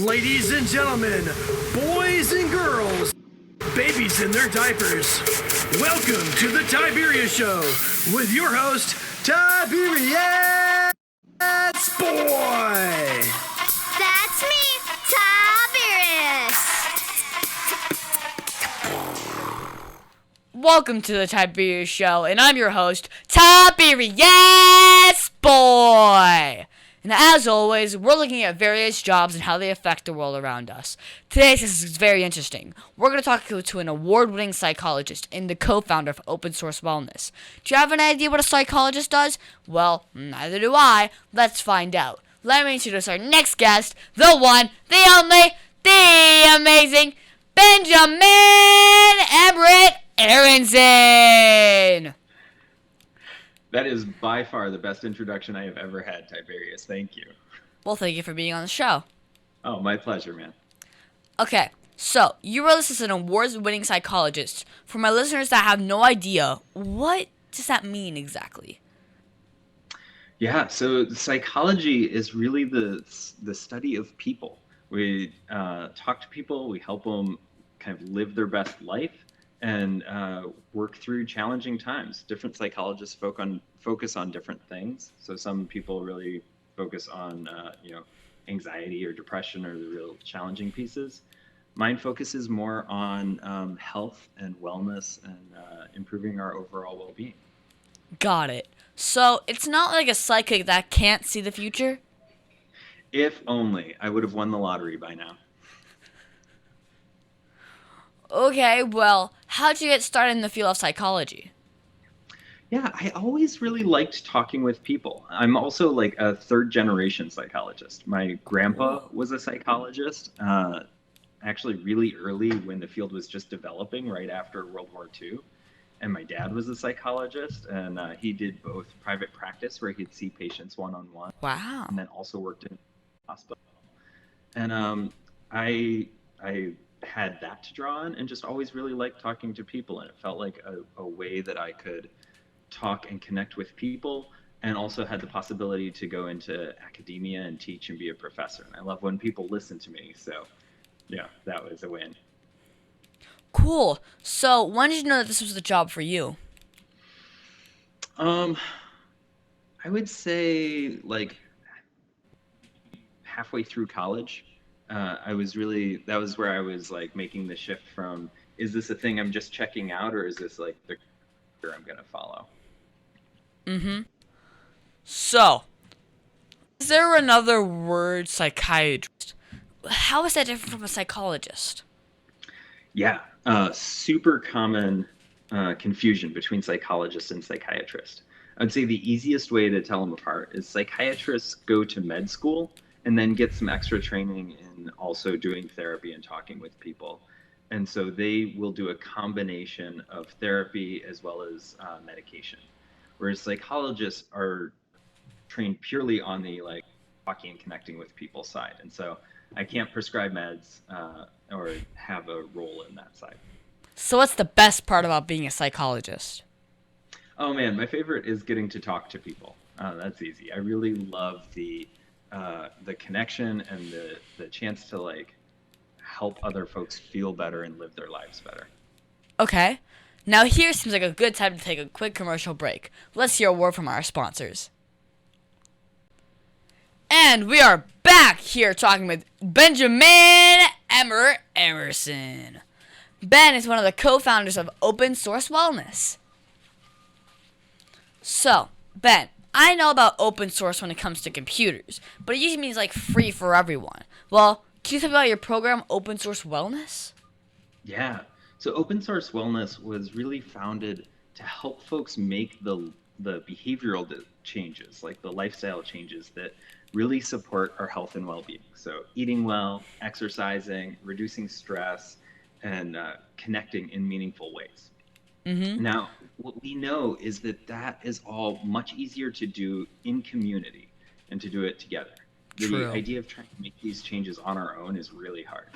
Ladies and gentlemen, boys and girls, babies in their diapers, welcome to the Tiberius Show with your host, Tiberius Boy. That's me, Tiberius. Welcome to the Tiberius Show, and I'm your host, Tiberius Boy. And as always, we're looking at various jobs and how they affect the world around us. Today, this is very interesting. We're going to talk to an award-winning psychologist and the co-founder of Open Source Wellness. Do you have an idea what a psychologist does? Well, neither do I. Let's find out. Let me introduce our next guest, the one, the only, the amazing Benjamin Emmert Aronson. That is by far the best introduction I have ever had, Tiberius. Thank you. Well, thank you for being on the show. Oh, my pleasure, man. Okay, so you were listed as an award-winning psychologist. For my listeners that have no idea, what does that mean exactly? Yeah, so psychology is really the study of people. We talk to people, we help them kind of live their best life, and work through challenging times. Different psychologists focus on different things. So some people really focus on anxiety or depression or the real challenging pieces. Mine focuses more on health and wellness and improving our overall well-being. Got it. So it's not like a psychic that can't see the future? If only I would have won the lottery by now. Okay, well, how'd you get started in the field of psychology? Yeah, I always really liked talking with people. I'm also like a third generation psychologist. My grandpa was a psychologist, actually really early when the field was just developing right after World War II. And my dad was a psychologist, and he did both private practice where he'd see patients one-on-one. Wow. And then also worked in a hospital. And I had that to draw on and just always really liked talking to people, and it felt like a way that I could talk and connect with people, and also had the possibility to go into academia and teach and be a professor. And I love when people listen to me, so yeah, that was a win. Cool. So when did you know that this was the job for you? I would say like halfway through college. That was where I was like making the shift from, is this a thing I'm just checking out, or is this like the career I'm going to follow? Mm-hmm. So, is there another word, psychiatrist? How is that different from a psychologist? Yeah, super common confusion between psychologist and psychiatrist. I would say the easiest way to tell them apart is psychiatrists go to med school and then get some extra training in also doing therapy and talking with people. And so they will do a combination of therapy as well as medication. Whereas psychologists are trained purely on the like talking and connecting with people side. And so I can't prescribe meds or have a role in that side. So what's the best part about being a psychologist? Oh man, my favorite is getting to talk to people. That's easy. I really love the connection and the chance to like help other folks feel better and live their lives better. Okay. Now here seems like a good time to take a quick commercial break. Let's hear a word from our sponsors. And we are back here talking with Benjamin Emmert Aronson. Ben is one of the co-founders of Open Source Wellness. So, Ben, I know about open source when it comes to computers, but it usually means like free for everyone. Well, can you tell me about your program, Open Source Wellness? Yeah. So Open Source Wellness was really founded to help folks make the behavioral changes, like the lifestyle changes that really support our health and well-being. So eating well, exercising, reducing stress, and connecting in meaningful ways. Mm-hmm. Now, what we know is that is all much easier to do in community and to do it together. True. The idea of trying to make these changes on our own is really hard.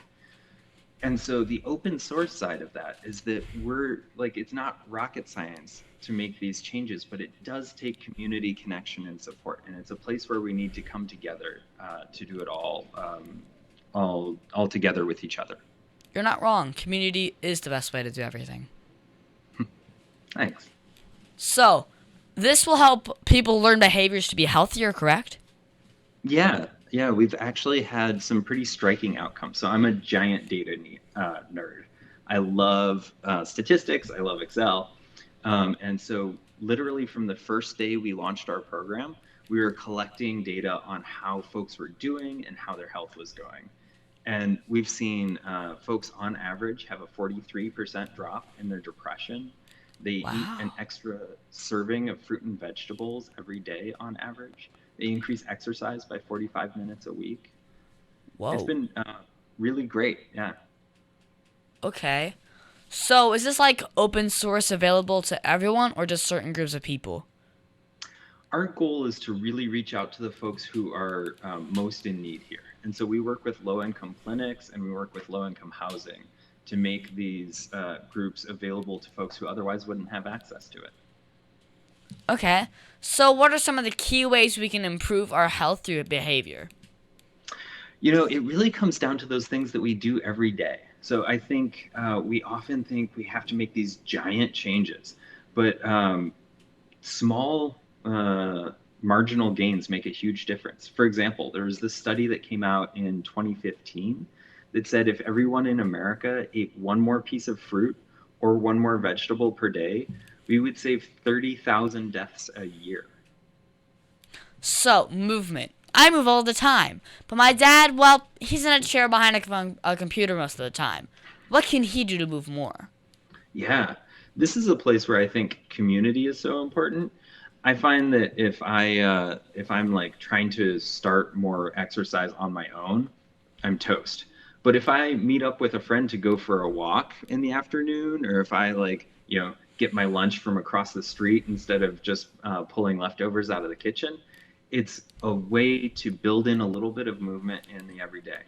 And so the open source side of that is that it's not rocket science to make these changes, but it does take community connection and support. And it's a place where we need to come together to do it all all together with each other. You're not wrong. Community is the best way to do everything. Thanks. So, this will help people learn behaviors to be healthier, correct? Yeah, we've actually had some pretty striking outcomes. So I'm a giant data nerd. I love statistics. I love Excel. And so literally from the first day we launched our program, we were collecting data on how folks were doing and how their health was going. And we've seen folks on average have a 43% drop in their depression. They eat an extra serving of fruit and vegetables every day on average. They increase exercise by 45 minutes a week. Whoa. It's been really great, yeah. Okay. So, is this like open source available to everyone or just certain groups of people? Our goal is to really reach out to the folks who are most in need here. And so we work with low-income clinics and we work with low-income housing to make these groups available to folks who otherwise wouldn't have access to it. Okay. So, what are some of the key ways we can improve our health through behavior? It really comes down to those things that we do every day. So I think we often think we have to make these giant changes, but small marginal gains make a huge difference. For example, there was this study that came out in 2015 that said if everyone in America ate one more piece of fruit or one more vegetable per day, we would save 30,000 deaths a year. So, movement. I move all the time, but my dad, well, he's in a chair behind a computer most of the time. What can he do to move more? Yeah, this is a place where I think community is so important. I find that if I'm like trying to start more exercise on my own, I'm toast. But if I meet up with a friend to go for a walk in the afternoon, or if I get my lunch from across the street instead of just pulling leftovers out of the kitchen, it's a way to build in a little bit of movement in the everyday.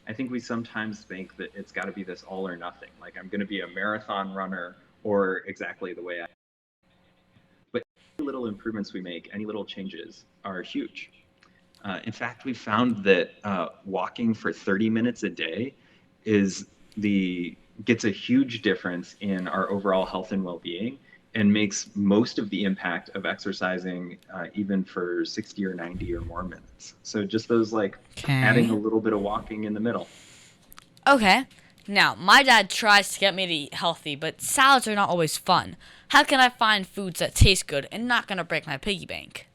I think we sometimes think that it's got to be this all or nothing, like I'm going to be a marathon runner or exactly the way I. But any little improvements we make, any little changes are huge. In fact, we found that walking for 30 minutes a day gets a huge difference in our overall health and well-being, and makes most of the impact of exercising even for 60 or 90 or more minutes. So just those adding a little bit of walking in the middle. Okay. Now, my dad tries to get me to eat healthy, but salads are not always fun. How can I find foods that taste good and not going to break my piggy bank?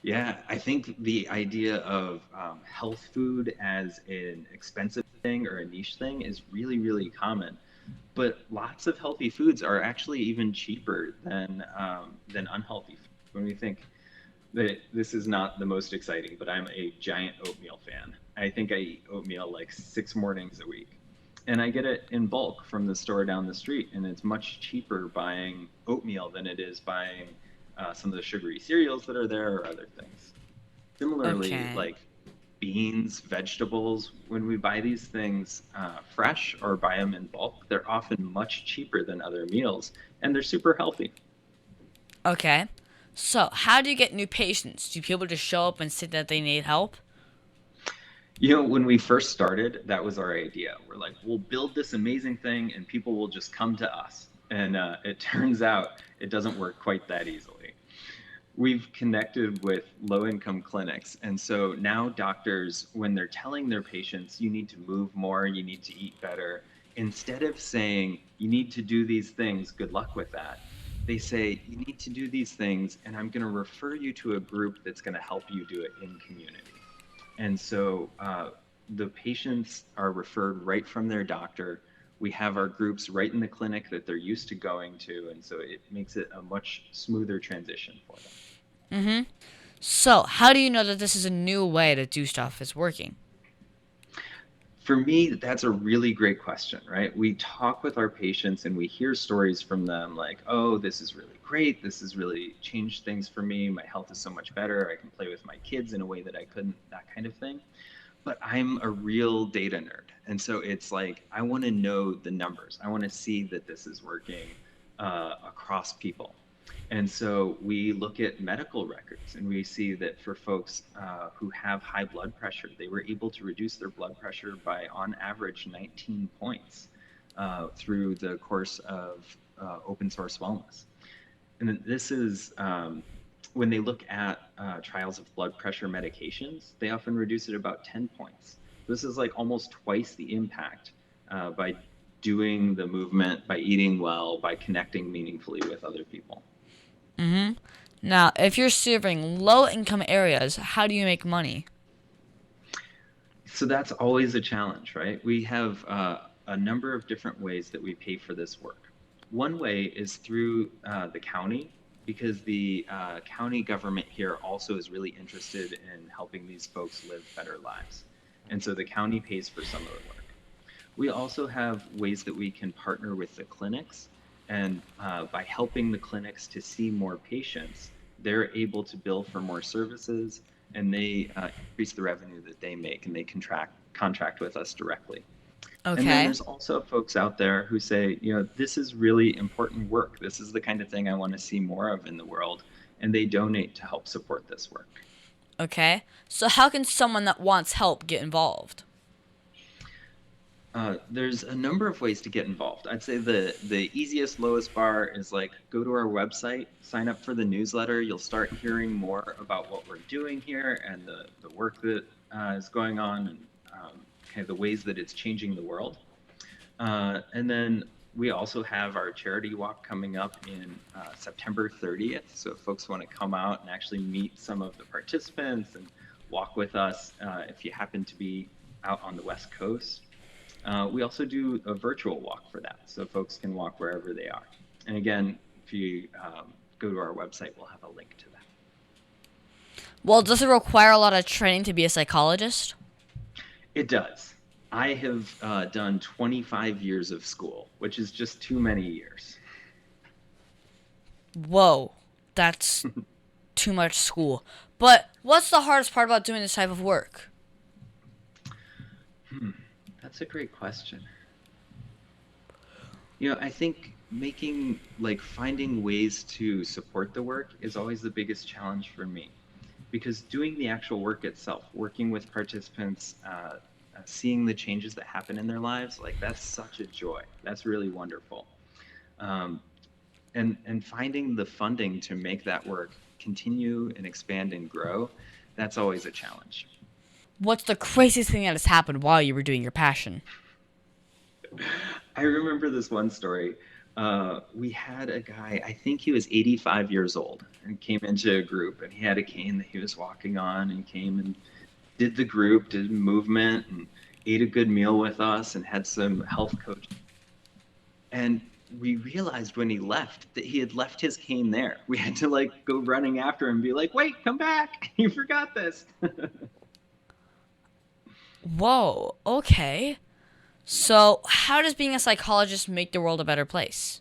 Yeah, I think the idea of health food as an expensive thing or a niche thing is really, really common. But lots of healthy foods are actually even cheaper than unhealthy food. When we think that this is not the most exciting, but I'm a giant oatmeal fan. I think I eat oatmeal like 6 mornings a week. And I get it in bulk from the store down the street. And it's much cheaper buying oatmeal than it is buying some of the sugary cereals that are there or other things. Similarly, like beans, vegetables, when we buy these things fresh or buy them in bulk, they're often much cheaper than other meals, and they're super healthy. Okay. So, how do you get new patients? Do people just show up and say that they need help? When we first started, that was our idea. We're like, we'll build this amazing thing and people will just come to us. And it turns out it doesn't work quite that easily. We've connected with low-income clinics. And so now doctors, when they're telling their patients, you need to move more, you need to eat better, instead of saying, you need to do these things, good luck with that, they say, you need to do these things, and I'm going to refer you to a group that's going to help you do it in community. And so the patients are referred right from their doctor. We have our groups right in the clinic that they're used to going to, and so it makes it a much smoother transition for them. Mm-hmm. So, how do you know that this is a new way to do stuff is working? For me, that's a really great question, right? We talk with our patients and we hear stories from them like, oh, this is really great. This has really changed things for me. My health is so much better. I can play with my kids in a way that I couldn't, that kind of thing. But I'm a real data nerd. And so it's like, I want to know the numbers. I want to see that this is working across people. And so we look at medical records and we see that for folks who have high blood pressure, they were able to reduce their blood pressure by, on average, 19 points through the course of open source wellness. And then this is when they look at trials of blood pressure medications, they often reduce it about 10 points. This is like almost twice the impact by doing the movement, by eating well, by connecting meaningfully with other people. Mm-hmm. Now, if you're serving low-income areas, how do you make money? So that's always a challenge, right? We have a number of different ways that we pay for this work. One way is through the county, because the county government here also is really interested in helping these folks live better lives. And so the county pays for some of the work. We also have ways that we can partner with the clinics. And by helping the clinics to see more patients, they're able to bill for more services, and they increase the revenue that they make, and they contract with us directly. Okay. And then there's also folks out there who say, this is really important work. This is the kind of thing I want to see more of in the world, and they donate to help support this work. Okay. So how can someone that wants help get involved? There's a number of ways to get involved. I'd say the easiest, lowest bar is like go to our website, sign up for the newsletter. You'll start hearing more about what we're doing here and the work that is going on and kind of the ways that it's changing the world. And then we also have our charity walk coming up in September 30th. So if folks want to come out and actually meet some of the participants and walk with us, if you happen to be out on the West Coast. We also do a virtual walk for that, so folks can walk wherever they are. And again, if you go to our website, we'll have a link to that. Well, does it require a lot of training to be a psychologist? It does. I have done 25 years of school, which is just too many years. Whoa, that's too much school. But what's the hardest part about doing this type of work? That's a great question. I think finding ways to support the work is always the biggest challenge for me, because doing the actual work itself, working with participants, seeing the changes that happen in their lives, that's such a joy. That's really wonderful. And finding the funding to make that work continue and expand and grow, that's always a challenge. What's the craziest thing that has happened while you were doing your passion? I remember this one story. We had a guy, I think he was 85 years old, and came into a group, and he had a cane that he was walking on, and came and did the group, did movement, and ate a good meal with us, and had some health coaching. And we realized when he left that he had left his cane there. We had to go running after him and be like, wait, come back. You forgot this. Whoa, okay. So, how does being a psychologist make the world a better place?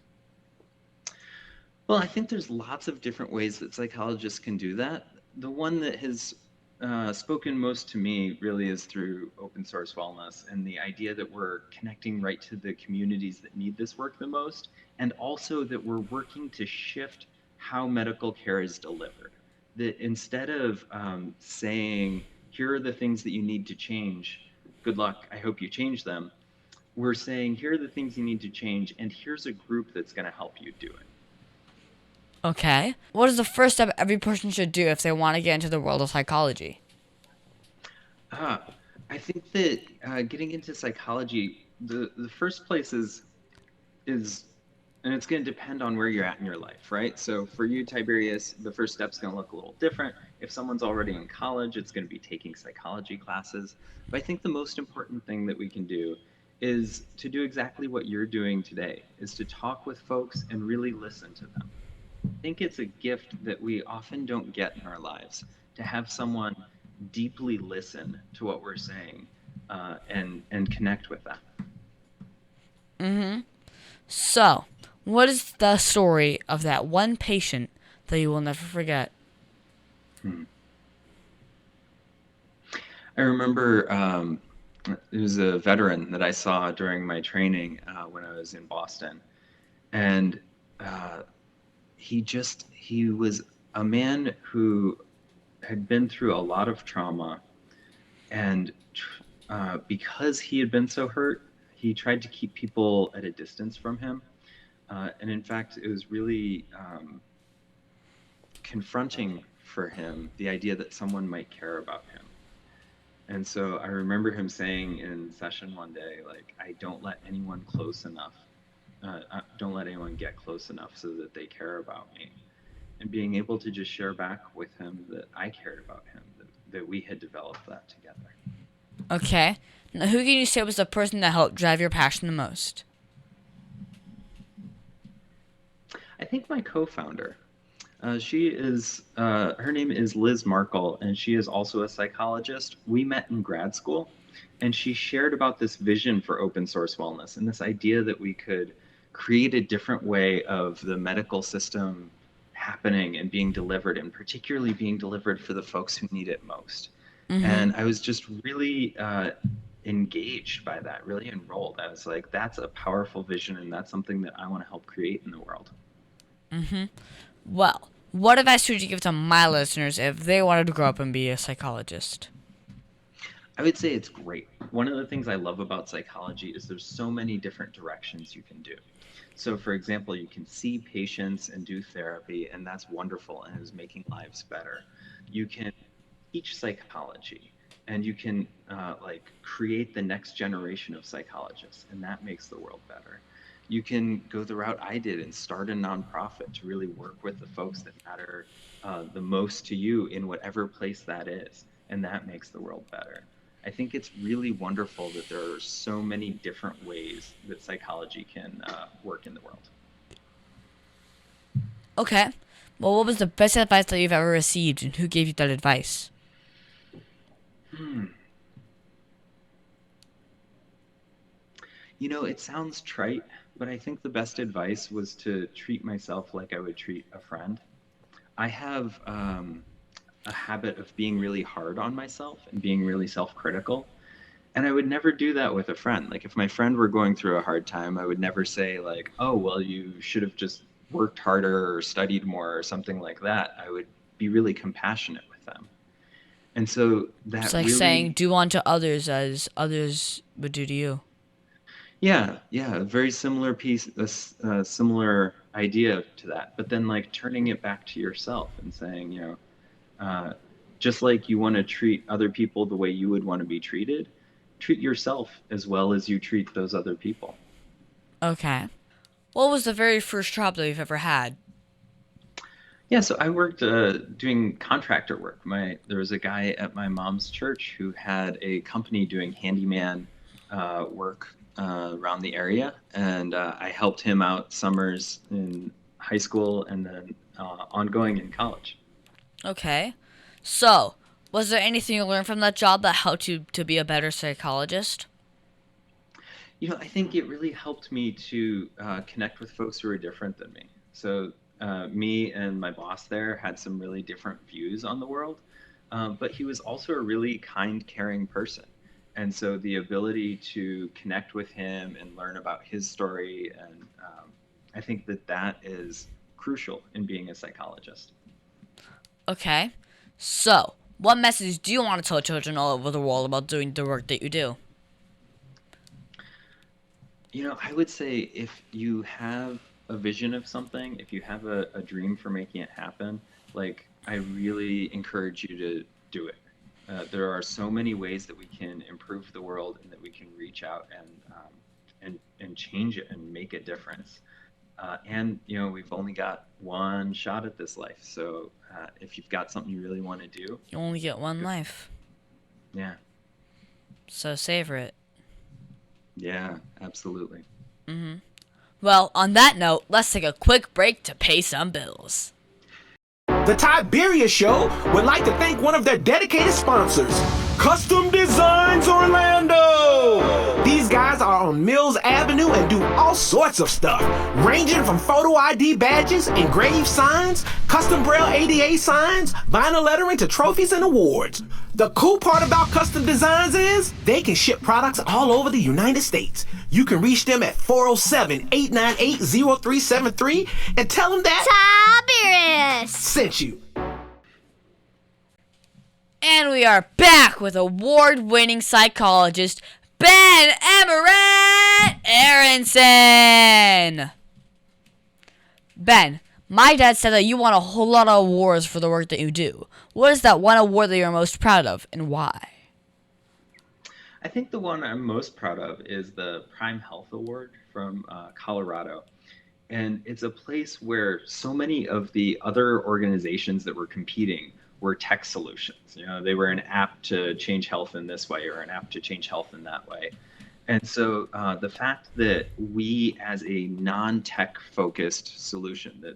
Well, I think there's lots of different ways that psychologists can do that. The one that has spoken most to me really is through open source wellness and the idea that we're connecting right to the communities that need this work the most, and also that we're working to shift how medical care is delivered. That instead of saying, here are the things that you need to change, good luck, I hope you change them, we're saying, here are the things you need to change, and here's a group that's going to help you do it. Okay. What is the first step every person should do if they want to get into the world of psychology? I think that getting into psychology, the first place is, and it's going to depend on where you're at in your life, right? So for you, Tiberius, the first step's going to look a little different. If someone's already in college, it's going to be taking psychology classes. But I think the most important thing that we can do is to do exactly what you're doing today, is to talk with folks and really listen to them. I think it's a gift that we often don't get in our lives, to have someone deeply listen to what we're saying and connect with that. Mm-hmm. So, what is the story of that one patient that you will never forget? I remember it was a veteran that I saw during my training when I was in Boston. And he was a man who had been through a lot of trauma, and because he had been so hurt, he tried to keep people at a distance from him. And in fact, it was really confronting for him, the idea that someone might care about him. And so I remember him saying in session one day, like, I don't let anyone close enough. Don't let anyone get close enough so that they care about me. And being able to just share back with him that I cared about him, that we had developed that together. Okay. Now, who can you say was the person that helped drive your passion the most? I think my co-founder. Her name is Liz Markle, and she is also a psychologist. We met in grad school, and she shared about this vision for open source wellness and this idea that we could create a different way of the medical system happening and being delivered, and particularly being delivered for the folks who need it most. Mm-hmm. And I was just really engaged by that, really enrolled. I was like, that's a powerful vision, and that's something that I want to help create in the world. Mm-hmm. Well, what advice would you give to my listeners if they wanted to grow up and be a psychologist? I would say it's great. One of the things I love about psychology is there's so many different directions you can do. So, for example, you can see patients and do therapy, and that's wonderful and is making lives better. You can teach psychology, and you can create the next generation of psychologists, and that makes the world better. You can go the route I did and start a nonprofit to really work with the folks that matter the most to you in whatever place that is, and that makes the world better. I think it's really wonderful that there are so many different ways that psychology can work in the world. Okay. Well, what was the best advice that you've ever received, and who gave you that advice? You know, it sounds trite, but I think the best advice was to treat myself like I would treat a friend. I have a habit of being really hard on myself and being really self-critical. And I would never do that with a friend. Like, if my friend were going through a hard time, I would never say, like, oh, well, you should have just worked harder or studied more or something like that. I would be really compassionate with them. And so that it's like really, saying, do unto others as others would do to you. Yeah, a very similar piece, a similar idea to that. But then, like, turning it back to yourself and saying, you know, just like you want to treat other people the way you would want to be treated, treat yourself as well as you treat those other people. Okay. What was the very first job that you've ever had? Yeah, so I worked doing contractor work. There was a guy at my mom's church who had a company doing handyman work around the area, and I helped him out summers in high school and then ongoing in college. Okay. So, was there anything you learned from that job that helped you to be a better psychologist? You know, I think it really helped me to connect with folks who are different than me. So me and my boss there had some really different views on the world, but he was also a really kind, caring person. And so the ability to connect with him and learn about his story, and I think that is crucial in being a psychologist. Okay. So, what message do you want to tell children all over the world about doing the work that you do? You know, I would say if you have a vision of something, if you have a dream for making it happen, like, I really encourage you to do it. There are so many ways that we can improve the world and that we can reach out and change it and make a difference. And, you know, we've only got one shot at this life. So if you've got something you really want to do, You only get one life. yeah. So savor it. Yeah, absolutely. Well, on that note, let's take a quick break to pay some bills. The Tiberius Show would like to thank one of their dedicated sponsors, Custom Designs Orlando. These guys are on Mills Avenue and do all sorts of stuff, ranging from photo ID badges, engraved signs, custom braille ADA signs, vinyl lettering to trophies and awards. The cool part about custom designs is they can ship products all over the United States. You can reach them at 407-898-0373 and tell them that Tiberius sent you. And we are back with award-winning psychologist Ben Emmert Aronson. Ben, my dad said that you won a whole lot of awards for the work that you do. What is that one award that you're most proud of, and why? I think the one I'm most proud of is the Prime Health Award from Colorado. And it's a place where so many of the other organizations that were competing were tech solutions. You know, they were an app to change health in this way or an app to change health in that way. And so the fact that we, as a non-tech focused solution, that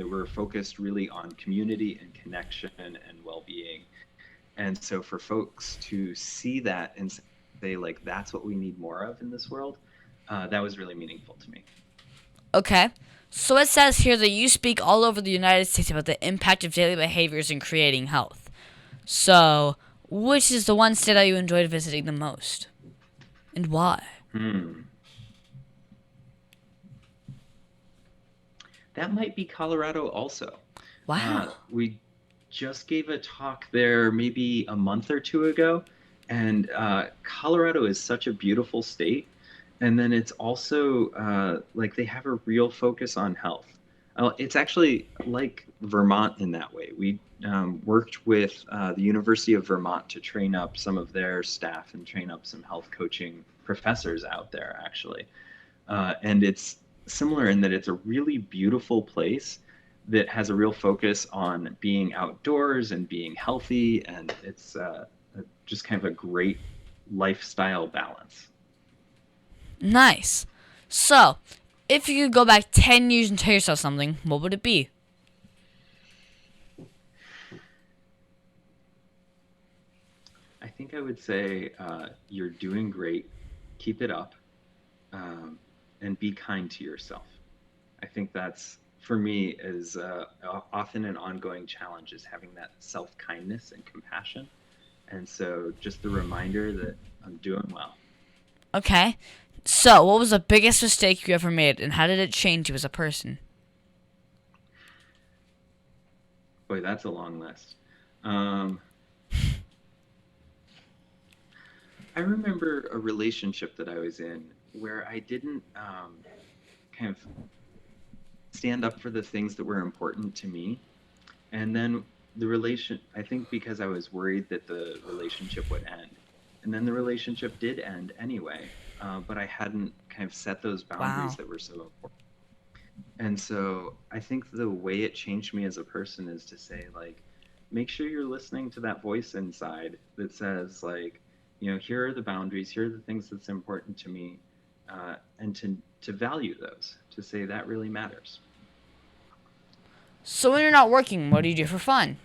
were focused really on community and connection and well-being. And so for folks to see that and say, like, that's what we need more of in this world, that was really meaningful to me. Okay. So it says here that you speak all over the United States about the impact of daily behaviors in creating health. So, which is the one state that you enjoyed visiting the most? And why? That might be Colorado also. Wow. We just gave a talk there maybe a month or two ago, and Colorado is such a beautiful state. And then it's also like they have a real focus on health. It's actually like Vermont in that way. We worked with the University of Vermont to train up some of their staff and train up some health coaching professors out there, actually. And it's similar in that it's a really beautiful place that has a real focus on being outdoors and being healthy. And it's just kind of a great lifestyle balance. Nice. So, if you could go back 10 years and tell yourself something, what would it be? I think I would say you're doing great. Keep it up. And be kind to yourself. I think that's, for me, is often an ongoing challenge, is having that self-kindness and compassion. And so just the reminder that I'm doing well. Okay. So, what was the biggest mistake you ever made, and how did it change you as a person? Boy, that's a long list. I remember a relationship that I was in where I didn't kind of stand up for the things that were important to me. And then I think because I was worried that the relationship would end. And then the relationship did end anyway. But I hadn't kind of set those boundaries that were so important. And so I think the way it changed me as a person is to say, like, make sure you're listening to that voice inside that says, like, you know, here are the boundaries, here are the things that's important to me, and to value those, to say that really matters. So when you're not working, what do you do for fun?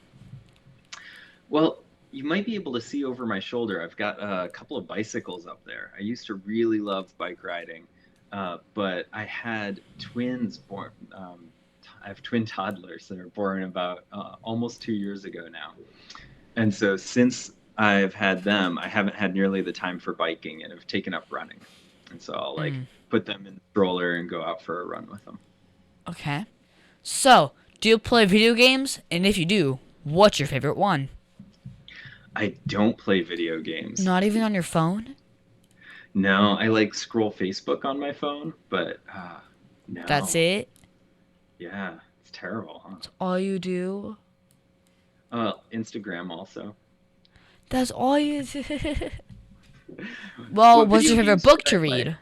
Well, you might be able to see over my shoulder, I've got a couple of bicycles up there. I used to really love bike riding, but I had twins born. I have twin toddlers that are born about almost 2 years ago now. And so since I've had them, I haven't had nearly the time for biking and have taken up running. And so I'll put them in the stroller and go out for a run with them. Okay. So, do you play video games? And if you do, what's your favorite one? I don't play video games. Not even on your phone? No, I like scroll Facebook on my phone, but no. That's it? Yeah, it's terrible, huh? That's all you do? Instagram also. That's all you do? Well, what's your favorite book to read?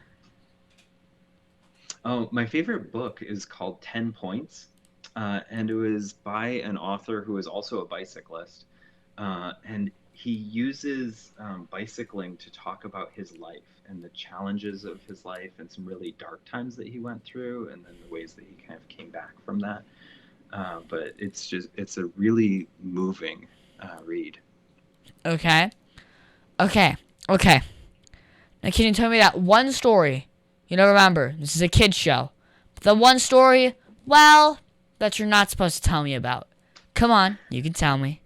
Oh, my favorite book is called 10 Points, and it was by an author who is also a bicyclist, and he uses bicycling to talk about his life and the challenges of his life and some really dark times that he went through, and then the ways that he kind of came back from that. But it's a really moving read. Okay. Now, can you tell me that one story? You know, remember, this is a kid's show. But the one story, well, that you're not supposed to tell me about. Come on, you can tell me.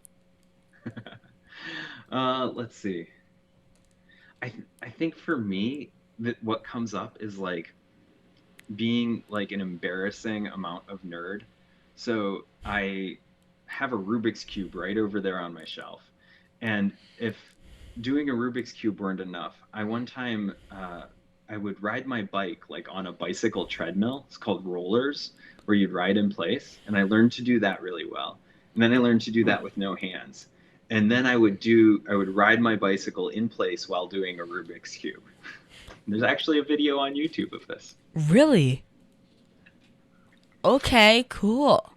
Let's see. I think for me, that what comes up is like being like an embarrassing amount of nerd. So I have a Rubik's Cube right over there on my shelf. And if doing a Rubik's Cube weren't enough, one time I would ride my bike like on a bicycle treadmill. It's called rollers, where you'd ride in place. And I learned to do that really well. And then I learned to do that with no hands. And then I would ride my bicycle in place while doing a Rubik's Cube. There's actually a video on YouTube of this. Really? Okay, cool.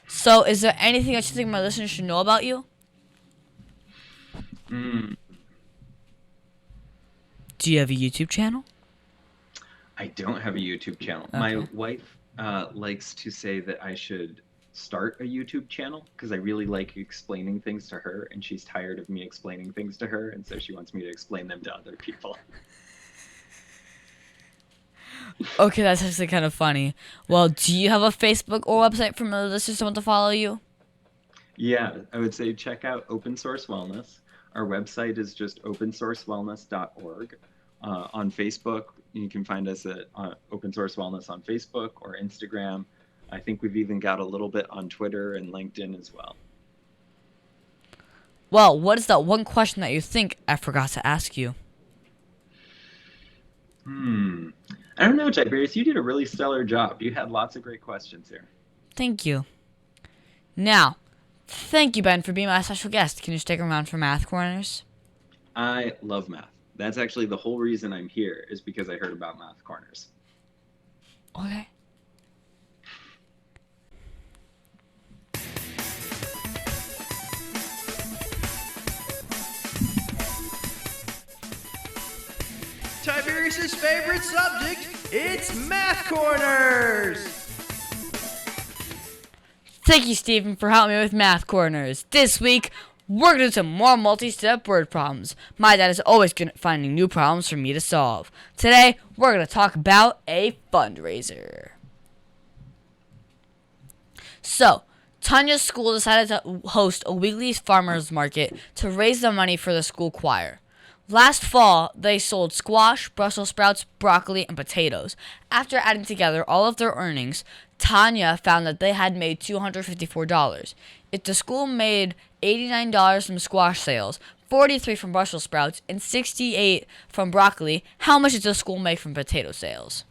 So, is there anything else you think my listeners should know about you? Do you have a YouTube channel? I don't have a YouTube channel. Okay. My wife likes to say that I should start a YouTube channel because I really like explaining things to her, and she's tired of me explaining things to her, and so she wants me to explain them to other people. Okay, that's actually kind of funny. Well, do you have a Facebook or website for my listeners who want to follow you? Yeah, I would say check out Open Source Wellness. Our website is just opensourcewellness.org. On Facebook, you can find us at Open Source Wellness on Facebook or Instagram. I think we've even got a little bit on Twitter and LinkedIn as well. Well, what is that one question that you think I forgot to ask you? I don't know, Tiberius. You did a really stellar job. You had lots of great questions here. Thank you. Now, thank you, Ben, for being my special guest. Can you stick around for Math Corners? I love math. That's actually the whole reason I'm here, is because I heard about Math Corners. Okay. Tiberius' favorite subject, it's Math Corners! Thank you, Stephen, for helping me with Math Corners. This week, we're going to do some more multi-step word problems. My dad is always good at finding new problems for me to solve. Today, we're going to talk about a fundraiser. So, Tanya's school decided to host a weekly farmers market to raise the money for the school choir. Last fall, they sold squash, Brussels sprouts, broccoli, and potatoes. After adding together all of their earnings, Tanya found that they had made $254. If the school made $89 from squash sales, $43 from Brussels sprouts, and $68 from broccoli, how much did the school make from potato sales?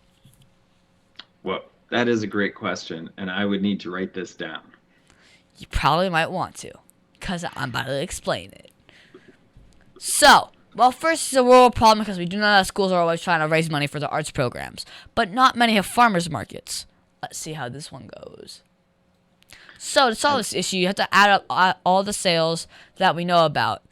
Well, that is a great question, and I would need to write this down. You probably might want to, because I'm about to explain it. So, well, first, it's a rural problem because we do know that schools are always trying to raise money for the arts programs, but not many have farmers markets. Let's see how this one goes. So, to solve this issue, you have to add up all the sales that we know about.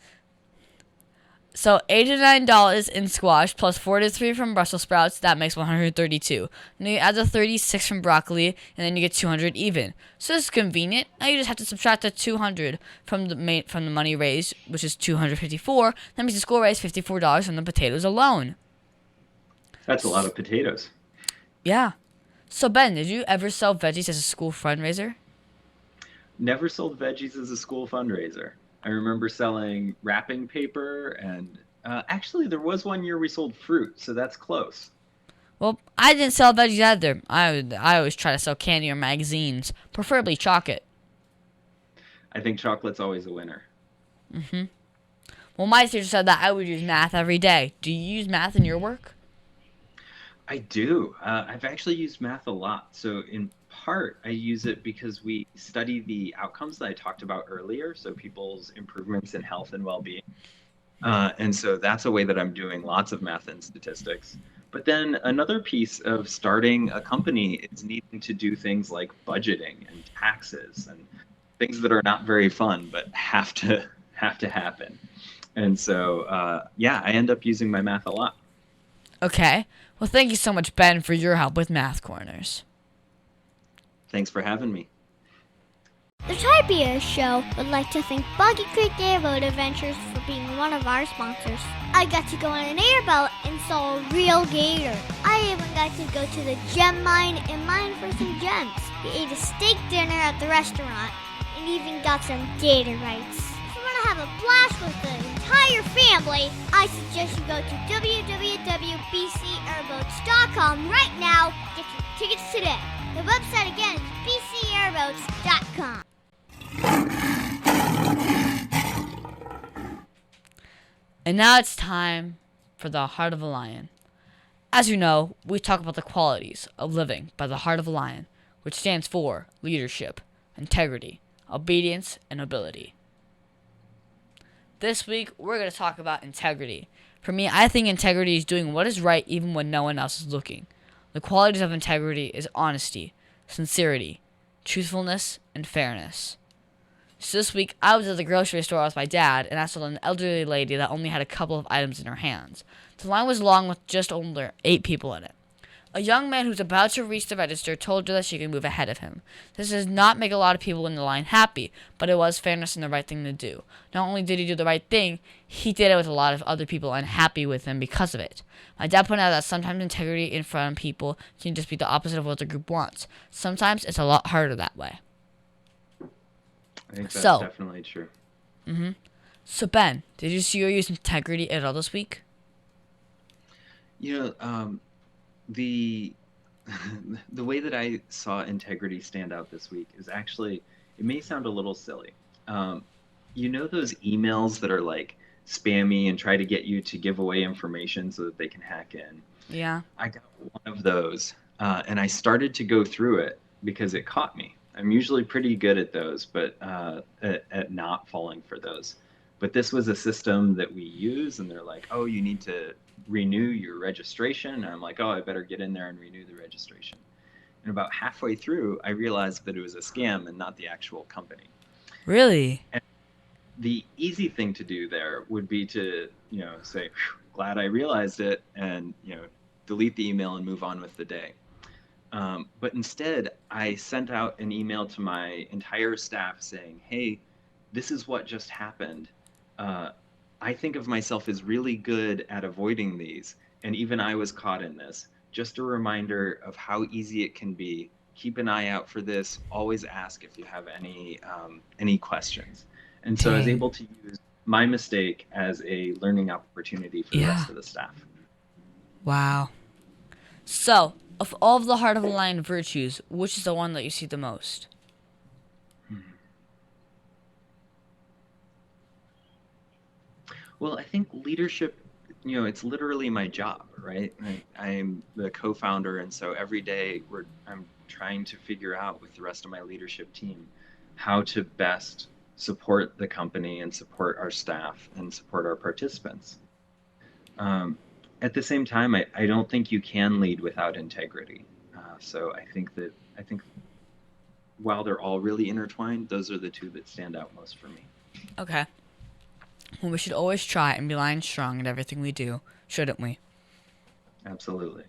So, $89 in squash plus $43 from Brussels sprouts, that makes $132. Then you add the $36 from broccoli, and then you get $200 even. So this is convenient. Now you just have to subtract the $200 from the money raised, which is $254. That means the school raised $54 from the potatoes alone. That's a lot of potatoes. Yeah. So Ben, did you ever sell veggies as a school fundraiser? Never sold veggies as a school fundraiser. I remember selling wrapping paper, and actually there was one year we sold fruit, so that's close. Well, I didn't sell veggies either. I always try to sell candy or magazines, preferably chocolate. I think chocolate's always a winner. Well, my teacher said that I would use math every day. Do you use math in your work? I do. I've actually used math a lot. So in part, I use it because we study the outcomes that I talked about earlier, so people's improvements in health and well-being. And so that's a way that I'm doing lots of math and statistics. But then another piece of starting a company is needing to do things like budgeting and taxes and things that are not very fun but have to happen. And so, yeah, I end up using my math a lot. Okay. Well, thank you so much, Ben, for your help with Math Corners. Thanks for having me. The Tiberius Show would like to thank Buggy Creek Airboat Adventures for being one of our sponsors. I got to go on an airboat and saw a real gator. I even got to go to the gem mine and mine for some gems. We ate a steak dinner at the restaurant and even got some gator bites. If you want to have a blast with the entire family, I suggest you go to www.bcairboats.com right now. Get your tickets today. The website again is bcairboats.com. And now it's time for the Heart of a Lion. As you know, we talk about the qualities of living by the heart of a lion, which stands for leadership, integrity, obedience, and ability. This week, we're going to talk about integrity. For me, I think integrity is doing what is right even when no one else is looking. The qualities of integrity is honesty, sincerity, truthfulness, and fairness. So this week, I was at the grocery store with my dad, and I saw an elderly lady that only had a couple of items in her hands. The line was long with just under 8 people in it. A young man who's about to reach the register told her that she could move ahead of him. This does not make a lot of people in the line happy, but it was fairness and the right thing to do. Not only did he do the right thing, he did it with a lot of other people unhappy with him because of it. My dad pointed out that sometimes integrity in front of people can just be the opposite of what the group wants. Sometimes it's a lot harder that way. I think that's definitely true. So Ben, did you see or use integrity at all this week? You know, the way that I saw integrity stand out this week is actually, it may sound a little silly. You know those emails that are like spammy and try to get you to give away information so that they can hack in? Yeah. I got one of those, and I started to go through it because it caught me. I'm usually pretty good at those, but at not falling for those. But this was a system that we use, and they're like, oh, you need to renew your registration. And I'm like, oh, I better get in there and renew the registration. And about halfway through, I realized that it was a scam and not the actual company. Really? And the easy thing to do there would be to, say, glad I realized it, and, delete the email and move on with the day. But instead, I sent out an email to my entire staff saying, hey, this is what just happened. I think of myself as really good at avoiding these, and even I was caught in this. Just a reminder of how easy it can be. Keep an eye out for this. Always ask if you have any questions. And so I was able to use my mistake as a learning opportunity for the rest of the staff. Wow. So, of all of the Heart of a Lion virtues, which is the one that you see the most? Well, I think leadership, it's literally my job, right? I'm the co-founder, and so every day I'm trying to figure out with the rest of my leadership team how to best support the company and support our staff and support our participants. At the same time, I don't think you can lead without integrity. So I think while they're all really intertwined, those are the two that stand out most for me. Okay. Well, we should always try and be lion strong in everything we do, shouldn't we? Absolutely.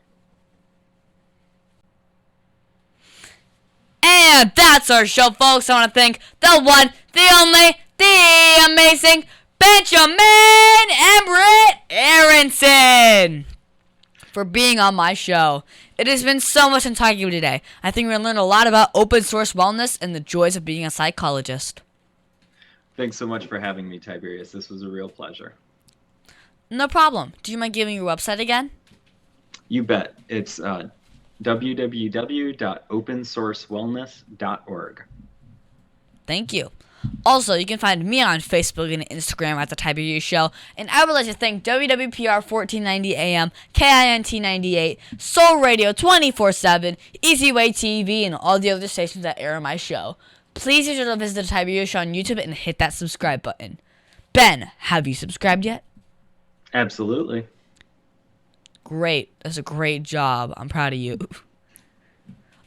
And that's our show, folks. I want to thank the one, the only, the amazing Benjamin Emmert Aronson for being on my show. It has been so much fun talking to you today. I think we're going to learn a lot about open source wellness and the joys of being a psychologist. Thanks so much for having me, Tiberius. This was a real pleasure. No problem. Do you mind giving your website again? You bet. It's www.opensourcewellness.org. Thank you. Also, you can find me on Facebook and Instagram at The Tiberius Show. And I would like to thank WWPR 1490 AM, KINT 98, Soul Radio 24/7, Easy Way TV, and all the other stations that air my show. Please be sure to visit The Tiberius Show on YouTube and hit that subscribe button. Ben, have you subscribed yet? Absolutely. Great. That's a great job. I'm proud of you.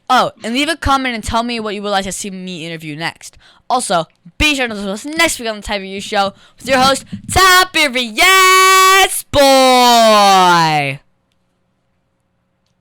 Oh, and leave a comment and tell me what you would like to see me interview next. Also, be sure to listen next week on The Tiberius Show with your host, Tiberius Boy.